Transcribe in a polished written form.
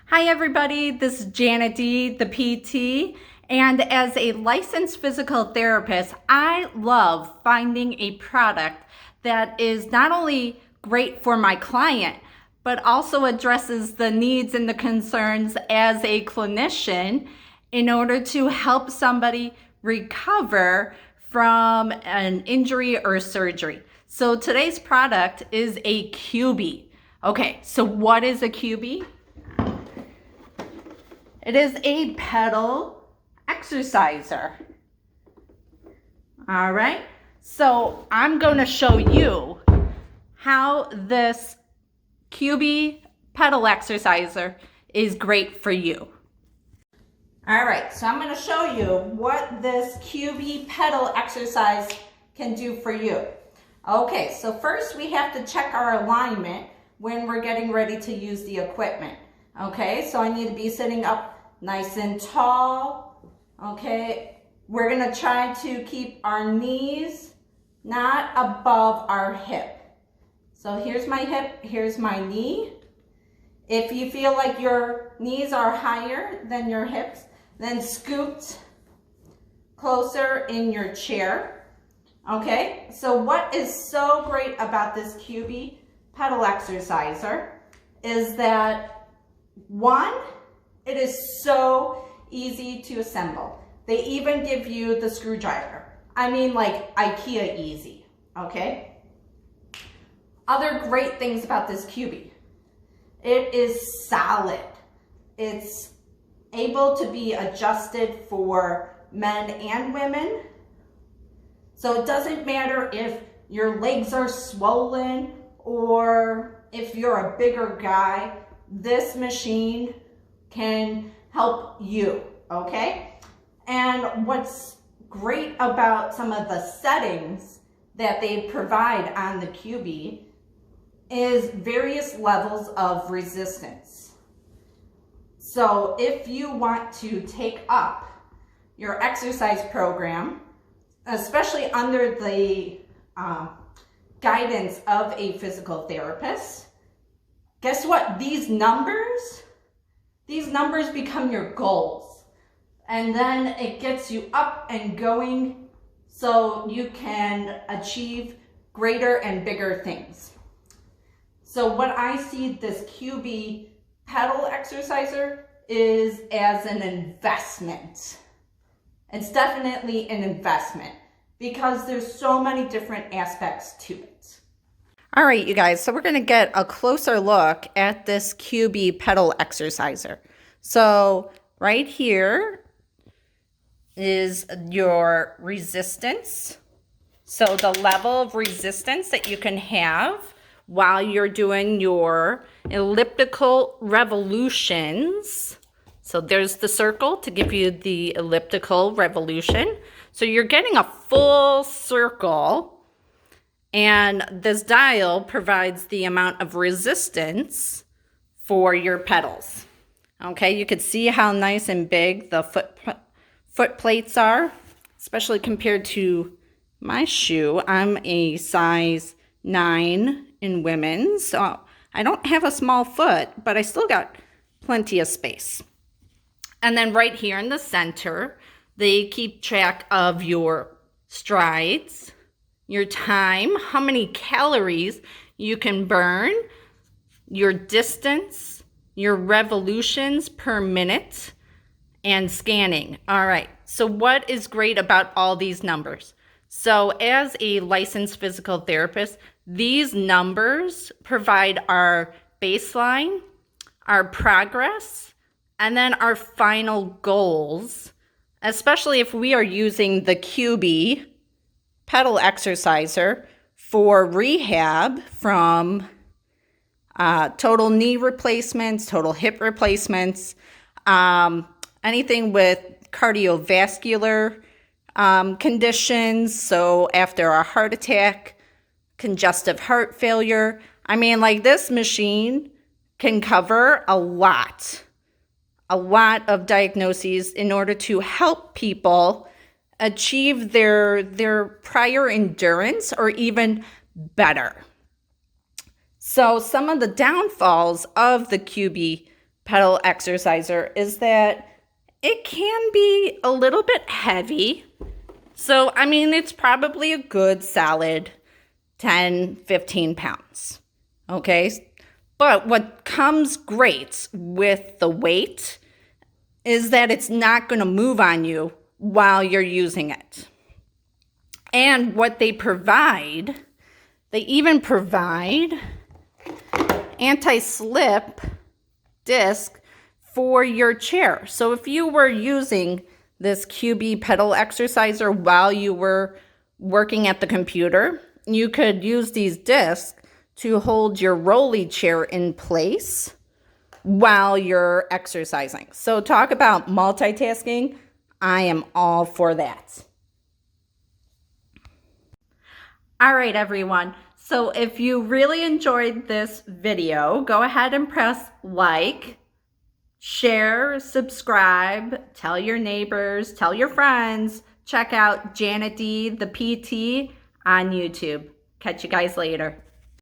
Hi everybody, this is Janet D, the PT, and as a licensed physical therapist, I love finding a product that is not only great for my client, but also addresses the needs and the concerns as a clinician in order to help somebody recover from an injury or surgery. So today's product is a QB. Okay, so what is a QB? It is a pedal exerciser. All right, so I'm going to show you how this QB pedal exerciser is great for you. All right, so I'm going to show you what this QB pedal exercise can do for you. Okay, so first we have to check our alignment when we're getting ready to use the equipment. Okay, so I need to be sitting up nice and tall. Okay, we're gonna try to keep our knees not above our hip. So here's my hip, here's my knee. If you feel like your knees are higher than your hips, then scoot closer in your chair. Okay, so what is so great about this QB pedal exerciser is that, one, it is so easy to assemble. They even give you the screwdriver. I mean, like IKEA easy, okay? Other great things about this QB. It is solid. It's able to be adjusted for men and women. So it doesn't matter if your legs are swollen or if you're a bigger guy, this machine can help you, okay? And what's great about some of the settings that they provide on the QB is various levels of resistance. So if you want to take up your exercise program, especially under the guidance of a physical therapist, guess what? These numbers become your goals. And then it gets you up and going so you can achieve greater and bigger things. So what I see this QB pedal exerciser is as an investment. It's definitely an investment because there's so many different aspects to it. All right, you guys, so we're going to get a closer look at this QB pedal exerciser. So right here is your resistance. So the level of resistance that you can have while you're doing your elliptical revolutions. So there's the circle to give you the elliptical revolution. So you're getting a full circle. And this dial provides the amount of resistance for your pedals. Okay, you can see how nice and big the foot plates are, especially compared to my shoe. I'm a size 9 in women, so I don't have a small foot, but I still got plenty of space. And then right here in the center, they keep track of your strides, your time, how many calories you can burn, your distance, your revolutions per minute, and scanning. All right, so what is great about all these numbers? So as a licensed physical therapist, these numbers provide our baseline, our progress, and then our final goals, especially if we are using the QB pedal exerciser for rehab from total knee replacements, total hip replacements, anything with cardiovascular conditions. So after a heart attack, congestive heart failure. I mean, like this machine can cover a lot of diagnoses in order to help people achieve their prior endurance or even better. So some of the downfalls of the QB pedal exerciser is that it can be a little bit heavy. So, I mean, it's probably a good solid 10, 15 pounds. Okay. But what comes great with the weight is that it's not going to move on you while you're using it. And what they even provide anti-slip disc for your chair. So if you were using this QB pedal exerciser while you were working at the computer, you could use these discs to hold your rolly chair in place while you're exercising. So talk about multitasking. I am all for that. All right, everyone. So if you really enjoyed this video, go ahead and press like, share, subscribe, tell your neighbors, tell your friends. Check out Janet D, the PT on YouTube. Catch you guys later.